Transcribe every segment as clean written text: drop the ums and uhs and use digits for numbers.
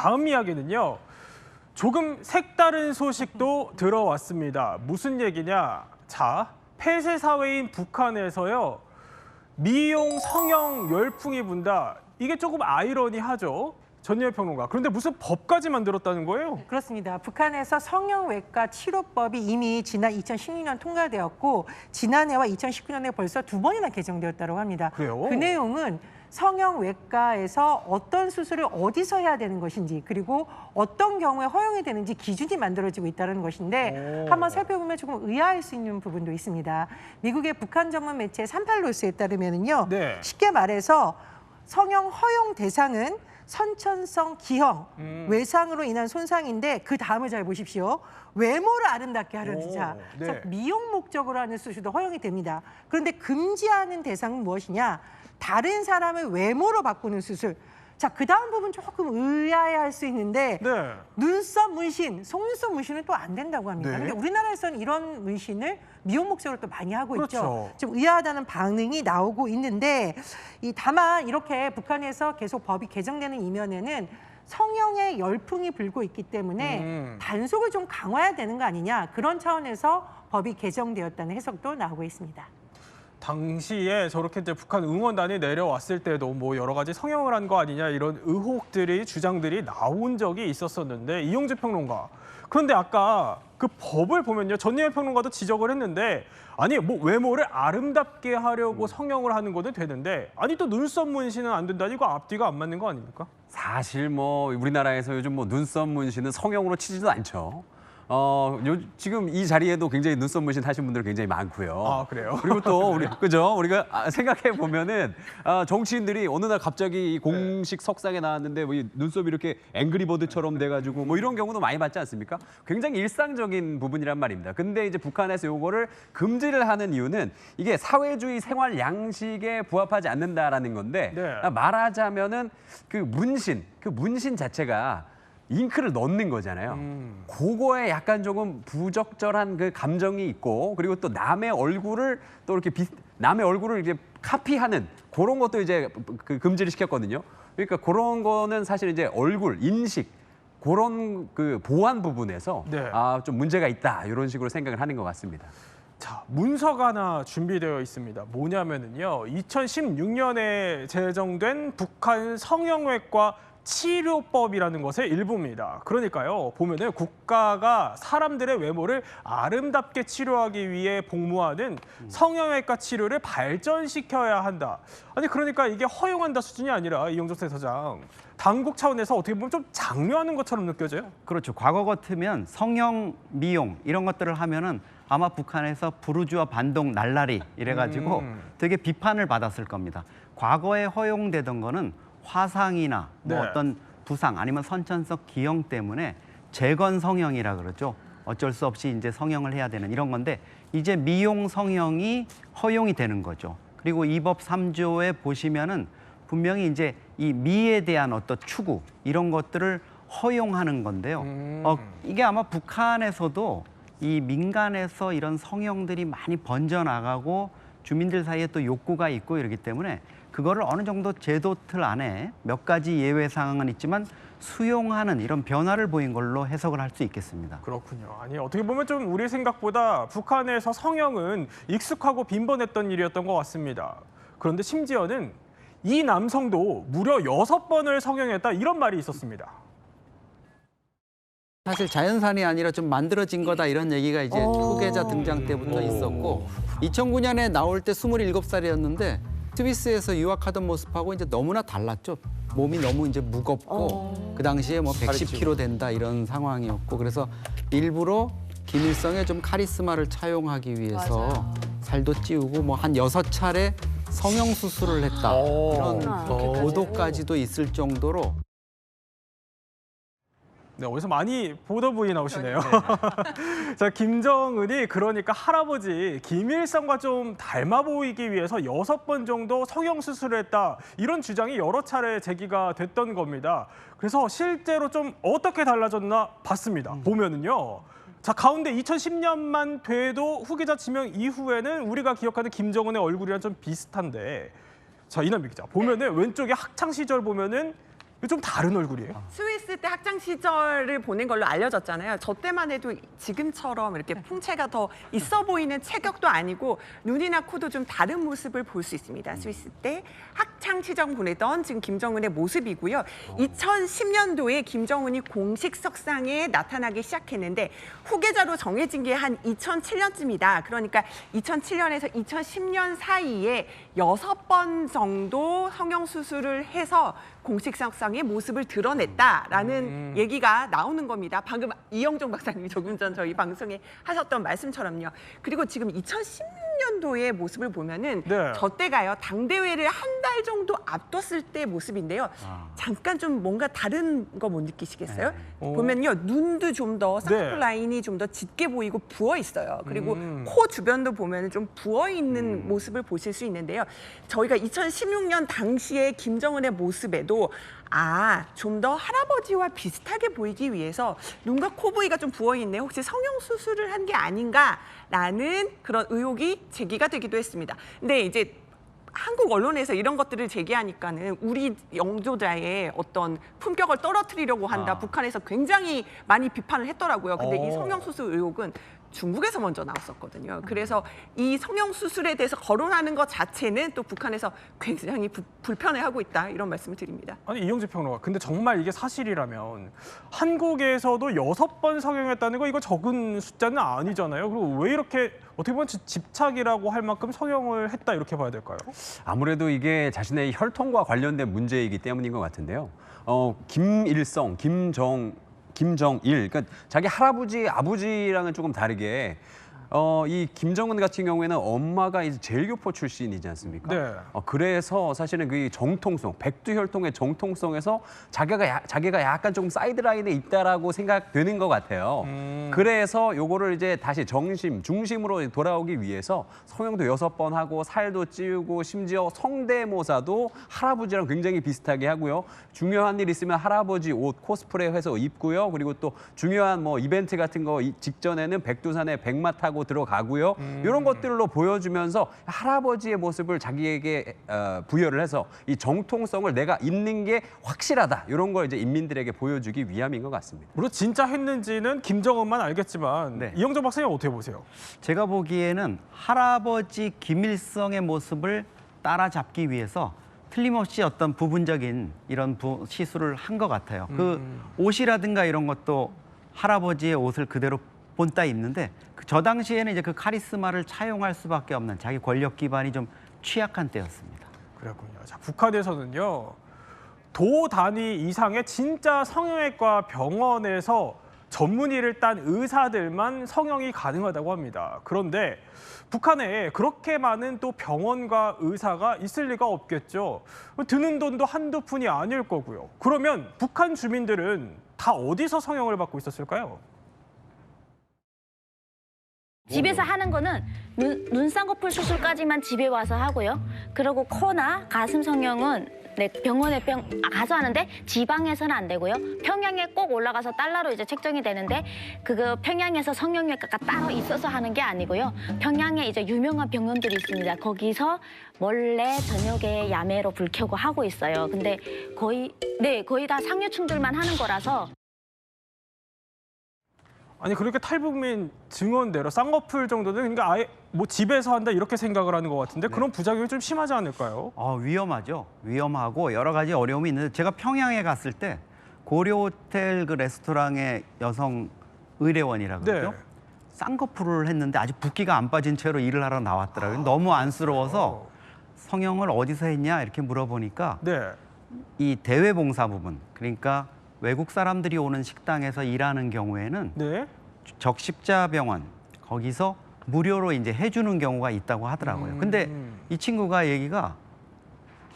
다음 이야기는요. 조금 색다른 소식도 들어왔습니다. 무슨 얘기냐? 자, 폐쇄 사회인 북한에서요. 미용 성형 열풍이 분다. 이게 조금 아이러니하죠. 전예현 평론가. 그런데 무슨 법까지 만들었다는 거예요? 그렇습니다. 북한에서 성형외과 치료법이 이미 지난 2016년 통과되었고 지난해와 2019년에 벌써 2번이나 개정되었다고 합니다. 그래요? 그 내용은 성형외과에서 어떤 수술을 어디서 해야 되는 것인지 그리고 어떤 경우에 허용이 되는지 기준이 만들어지고 있다는 것인데 한번 살펴보면 조금 의아할 수 있는 부분도 있습니다. 미국의 북한 전문 매체 38노스에 따르면요. 네. 쉽게 말해서 성형 허용 대상은 선천성 기형, 외상으로 인한 손상인데 그 다음을 잘 보십시오. 외모를 아름답게 하려는 자, 네. 그래서 미용 목적으로 하는 수술도 허용이 됩니다. 그런데 금지하는 대상은 무엇이냐? 다른 사람을 외모로 바꾸는 수술. 자, 그 다음 부분 조금 의아해할 수 있는데 네. 눈썹 문신, 속눈썹 문신은 또 안 된다고 합니다. 네. 그런데 우리나라에서는 이런 문신을 미용 목적으로 또 많이 하고 그렇죠. 있죠. 좀 의아하다는 반응이 나오고 있는데 다만 이렇게 북한에서 계속 법이 개정되는 이면에는 성형의 열풍이 불고 있기 때문에 단속을 좀 강화해야 되는 거 아니냐. 그런 차원에서 법이 개정되었다는 해석도 나오고 있습니다. 당시에 저렇게 이제 북한 응원단이 내려왔을 때도 뭐 여러 가지 성형을 한 거 아니냐 이런 의혹들이 주장들이 나온 적이 있었었는데 이용재 평론가. 그런데 아까 그 법을 보면요. 전예현 평론가도 지적을 했는데 아니 뭐 외모를 아름답게 하려고 성형을 하는 거는 되는데 아니 또 눈썹 문신은 안 된다. 이거 앞뒤가 안 맞는 거 아닙니까? 사실 뭐 우리나라에서 요즘 뭐 눈썹 문신은 성형으로 치지도 않죠. 지금 이 자리에도 굉장히 눈썹 문신 하신 분들 굉장히 많고요. 아, 그래요? 그리고 또 그죠? 우리가 생각해 보면은 정치인들이 어느 날 갑자기 이 공식 석상에 나왔는데 뭐 이 눈썹이 이렇게 앵그리버드처럼 돼가지고 뭐 이런 경우도 많이 봤지 않습니까? 굉장히 일상적인 부분이란 말입니다. 근데 이제 북한에서 요거를 금지를 하는 이유는 이게 사회주의 생활 양식에 부합하지 않는다라는 건데 네. 말하자면은 그 문신 자체가 잉크를 넣는 거잖아요. 그거에 약간 조금 부적절한 그 감정이 있고 그리고 또 남의 얼굴을 또 이렇게 남의 얼굴을 이제 카피하는 그런 것도 이제 그 금지를 시켰거든요. 그러니까 그런 거는 사실 이제 얼굴, 인식 그런 그 보안 부분에서 네. 좀 문제가 있다 이런 식으로 생각을 하는 것 같습니다. 자, 문서가 하나 준비되어 있습니다. 뭐냐면은요. 2016년에 제정된 북한 성형외과 치료법이라는 것의 일부입니다. 그러니까요, 보면은 국가가 사람들의 외모를 아름답게 치료하기 위해 복무하는 성형외과 치료를 발전시켜야 한다. 아니 그러니까 이게 허용한다 수준이 아니라 이용조 세서장 당국 차원에서 어떻게 보면 좀 장려하는 것처럼 느껴져요. 그렇죠. 과거 같으면 성형, 미용 이런 것들을 하면은 아마 북한에서 부르주아 반동 날라리 이래가지고 되게 비판을 받았을 겁니다. 과거에 허용되던 거는 화상이나 뭐 네. 어떤 부상 아니면 선천성 기형 때문에 재건 성형이라 그러죠. 어쩔 수 없이 이제 성형을 해야 되는 이런 건데 이제 미용 성형이 허용이 되는 거죠. 그리고 이 법 3조에 보시면은 분명히 이제 이 미에 대한 어떤 추구 이런 것들을 허용하는 건데요. 이게 아마 북한에서도 이 민간에서 이런 성형들이 많이 번져나가고 주민들 사이에 또 욕구가 있고 이러기 때문에 그거를 어느 정도 제도 틀 안에 몇 가지 예외 사항은 있지만 수용하는 이런 변화를 보인 걸로 해석을 할 수 있겠습니다. 그렇군요. 아니 어떻게 보면 좀 우리 생각보다 북한에서 성형은 익숙하고 빈번했던 일이었던 것 같습니다. 그런데 심지어는 이 남성도 무려 6번을 성형했다 이런 말이 있었습니다. 사실 자연산이 아니라 좀 만들어진 거다 이런 얘기가 이제 후계자 등장 때부터 있었고 2009년에 나올 때 27살이었는데 스위스에서 유학하던 모습하고 이제 너무나 달랐죠. 몸이 너무 이제 무겁고 그 당시에 뭐 110kg 된다 이런 상황이었고 그래서 일부러 김일성의 좀 카리스마를 차용하기 위해서 살도 찌우고 뭐 한 6차례 성형 수술을 했다 이런 보도까지도 있을 정도로. 네, 어디서 많이 보더부이 나오시네요. 자, 김정은이 그러니까 할아버지 김일성과 좀 닮아 보이기 위해서 6번 정도 성형 수술을 했다. 이런 주장이 여러 차례 제기가 됐던 겁니다. 그래서 실제로 좀 어떻게 달라졌나 봤습니다. 보면은요. 자, 가운데 2010년만 돼도 후계자 지명 이후에는 우리가 기억하는 김정은의 얼굴이랑 좀 비슷한데 자, 이남미 기자 보면은 왼쪽에 학창 시절 보면은 이거 좀 다른 얼굴이에요. 스위스 때 학창 시절을 보낸 걸로 알려졌잖아요. 저 때만 해도 지금처럼 이렇게 풍채가 더 있어 보이는 체격도 아니고 눈이나 코도 좀 다른 모습을 볼 수 있습니다. 스위스 때 학창 시절 보내던 지금 김정은의 모습이고요. 2010년도에 김정은이 공식 석상에 나타나기 시작했는데 후계자로 정해진 게 한 2007년쯤이다. 그러니까 2007년에서 2010년 사이에 6번 정도 성형 수술을 해서 공식 석상의 모습을 드러냈다라는 얘기가 나오는 겁니다. 방금 이영종 박사님이 조금 전 저희 방송에 하셨던 말씀처럼요. 그리고 지금 2016년도의 모습을 보면은 네. 저 때가요. 당대회를 한 달 정도 앞뒀을 때 모습인데요. 잠깐 좀 뭔가 다른 거 못 느끼시겠어요? 보면요. 눈도 좀 더 쌍꺼풀 네. 라인이 좀 더 짙게 보이고 부어 있어요. 그리고 코 주변도 보면 좀 부어 있는 모습을 보실 수 있는데요. 저희가 2016년 당시에 김정은의 모습에도 좀 더 할아버지와 비슷하게 보이기 위해서 눈과 코 부위가 좀 부어 있네. 혹시 성형 수술을 한 게 아닌가라는 그런 의혹이 제기가 되기도 했습니다. 근데 이제 한국 언론에서 이런 것들을 제기하니까는 우리 영조자의 어떤 품격을 떨어뜨리려고 한다. 북한에서 굉장히 많이 비판을 했더라고요. 근데 이 성형수술 의혹은 중국에서 먼저 나왔었거든요. 그래서 이 성형수술에 대해서 거론하는 것 자체는 또 북한에서 굉장히 불편해하고 있다. 이런 말씀을 드립니다. 아니 이영재 평론가, 근데 정말 이게 사실이라면 한국에서도 6번 성형했다는 거 이거 적은 숫자는 아니잖아요. 그리고 왜 이렇게 어떻게 보면 집착이라고 할 만큼 성형을 했다 이렇게 봐야 될까요? 아무래도 이게 자신의 혈통과 관련된 문제이기 때문인 것 같은데요. 김일성, 김정일, 그러니까 자기 할아버지, 아버지랑은 조금 다르게 이 김정은 같은 경우에는 엄마가 이제 제일교포 출신이지 않습니까? 네. 그래서 사실은 그 정통성, 백두 혈통의 정통성에서 자기가 약간 조금 사이드라인에 있다라고 생각되는 것 같아요. 그래서 요거를 이제 다시 중심으로 돌아오기 위해서 성형도 6번 하고 살도 찌우고 심지어 성대모사도 할아버지랑 굉장히 비슷하게 하고요. 중요한 일 있으면 할아버지 옷 코스프레 해서 입고요. 그리고 또 중요한 뭐 이벤트 같은 거 직전에는 백두산에 백마 타고 들어가고요. 이런 것들로 보여주면서 할아버지의 모습을 자기에게 부여를 해서 이 정통성을 내가 있는 게 확실하다. 이런 걸 이제 인민들에게 보여주기 위함인 것 같습니다. 물론 진짜 했는지는 김정은만 알겠지만 네. 이영정 박사님 어떻게 보세요? 제가 보기에는 할아버지 김일성의 모습을 따라잡기 위해서 틀림없이 어떤 부분적인 이런 시술을 한 것 같아요. 그 옷이라든가 이런 것도 할아버지의 옷을 그대로 본따 입는데 저 당시에는 이제 그 카리스마를 차용할 수밖에 없는 자기 권력 기반이 좀 취약한 때였습니다. 그렇군요. 자, 북한에서는요. 도 단위 이상의 진짜 성형외과 병원에서 전문의를 딴 의사들만 성형이 가능하다고 합니다. 그런데 북한에 그렇게 많은 또 병원과 의사가 있을 리가 없겠죠. 드는 돈도 한두 푼이 아닐 거고요. 그러면 북한 주민들은 다 어디서 성형을 받고 있었을까요? 집에서 하는 거는 눈 쌍꺼풀 수술까지만 집에 와서 하고요. 그리고 코나 가슴 성형은 병원에 가서 하는데 지방에서는 안 되고요. 평양에 꼭 올라가서 달러로 이제 책정이 되는데 그거 평양에서 성형외과가 따로 있어서 하는 게 아니고요. 평양에 이제 유명한 병원들이 있습니다. 거기서 몰래 저녁에 야매로 불 켜고 하고 있어요. 근데 거의 다 상류층들만 하는 거라서. 아니 그렇게 탈북민 증언대로 쌍꺼풀 정도는 그러니까 아예 뭐 집에서 한다 이렇게 생각을 하는 것 같은데 그런 부작용이 좀 심하지 않을까요? 위험하죠. 위험하고 여러 가지 어려움이 있는데 제가 평양에 갔을 때 고려 호텔 그 레스토랑의 여성 의뢰원이라고 그러죠. 네. 쌍꺼풀을 했는데 아직 붓기가 안 빠진 채로 일을 하러 나왔더라고요. 너무 안쓰러워서 성형을 어디서 했냐 이렇게 물어보니까 네. 이 대외봉사 부분, 그러니까 외국 사람들이 오는 식당에서 일하는 경우에는 네. 적십자병원 거기서 무료로 이제 해주는 경우가 있다고 하더라고요. 근데 이 친구가 얘기가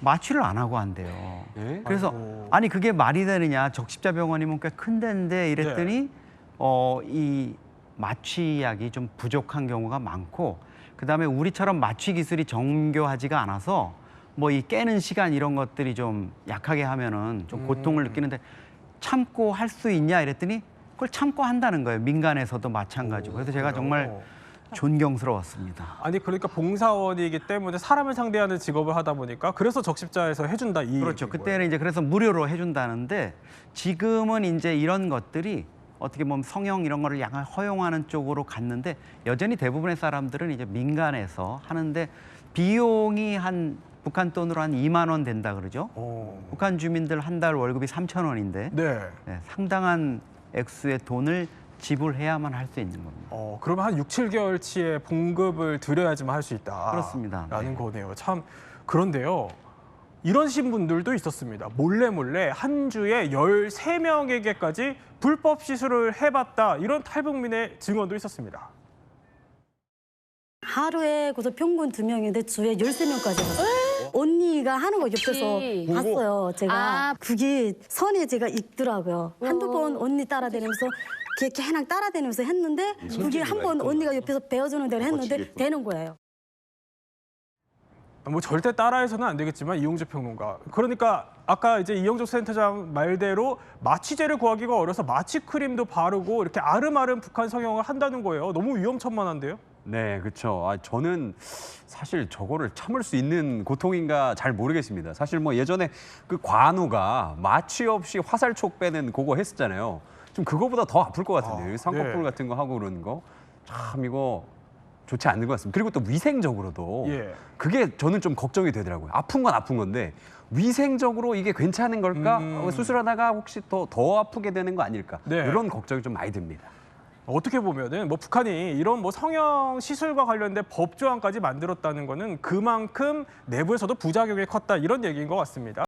마취를 안 하고 한대요. 네? 그래서 아이고. 아니 그게 말이 되느냐, 적십자병원이면 꽤 큰 데인데 이랬더니 이 마취약이 좀 부족한 경우가 많고 그다음에 우리처럼 마취 기술이 정교하지가 않아서 뭐 이 깨는 시간 이런 것들이 좀 약하게 하면은 좀 고통을 느끼는데 참고 할 수 있냐 이랬더니 그걸 참고 한다는 거예요. 민간에서도 마찬가지고. 그래서 제가 정말 존경스러웠습니다. 아니 그러니까 봉사원이기 때문에 사람을 상대하는 직업을 하다 보니까 그래서 적십자에서 해준다 이 그렇죠. 얘기인 그때는 거예요. 이제 그래서 무료로 해준다는데 지금은 이제 이런 것들이 어떻게 보면 성형 이런 거를 약간 허용하는 쪽으로 갔는데 여전히 대부분의 사람들은 이제 민간에서 하는데 비용이 한 북한 돈으로 한 2만 원 된다 그러죠. 북한 주민들 한 달 월급이 3,000원인데 네. 상당한 액수의 돈을 지불해야만 할 수 있는 겁니다. 그러면 한 6, 7개월치의 봉급을 드려야지만 할 수 있다. 그렇습니다. 라는 네. 거네요. 참 그런데요. 이런 분들도 있었습니다. 몰래 한 주에 13명에게까지 불법 시술을 해봤다. 이런 탈북민의 증언도 있었습니다. 하루에 그래서 평균 2명인데 주에 13명까지 봤어요. 언니가 하는 거 옆에서 봤어요. 제가 그게 선에 제가 익더라고요. 한두 번 언니 따라다니면서 걔랑 따라다니면서 했는데 그게 한 번 언니가 옆에서 배워주는 대로 했는데 되는 거예요. 뭐 절대 따라해서는 안 되겠지만 이용재 평론가. 그러니까 아까 이제 이영조 센터장 말대로 마취제를 구하기가 어려서 마취 크림도 바르고 이렇게 아름아름 북한 성형을 한다는 거예요. 너무 위험천만한데요? 네, 그렇죠. 저는 사실 저거를 참을 수 있는 고통인가 잘 모르겠습니다. 사실 뭐 예전에 그 관우가 마취 없이 화살촉 빼는 그거 했었잖아요. 좀 그거보다 더 아플 것 같은데요. 쌍꺼풀 네. 같은 거 하고 그러는 거. 참 이거 좋지 않는 것 같습니다. 그리고 또 위생적으로도 예. 그게 저는 좀 걱정이 되더라고요. 아픈 건 아픈 건데 위생적으로 이게 괜찮은 걸까? 수술하다가 혹시 더 아프게 되는 거 아닐까? 네. 이런 걱정이 좀 많이 듭니다. 어떻게 보면은 뭐 북한이 이런 뭐 성형 시술과 관련된 법 조항까지 만들었다는 거는 그만큼 내부에서도 부작용이 컸다 이런 얘기인 것 같습니다.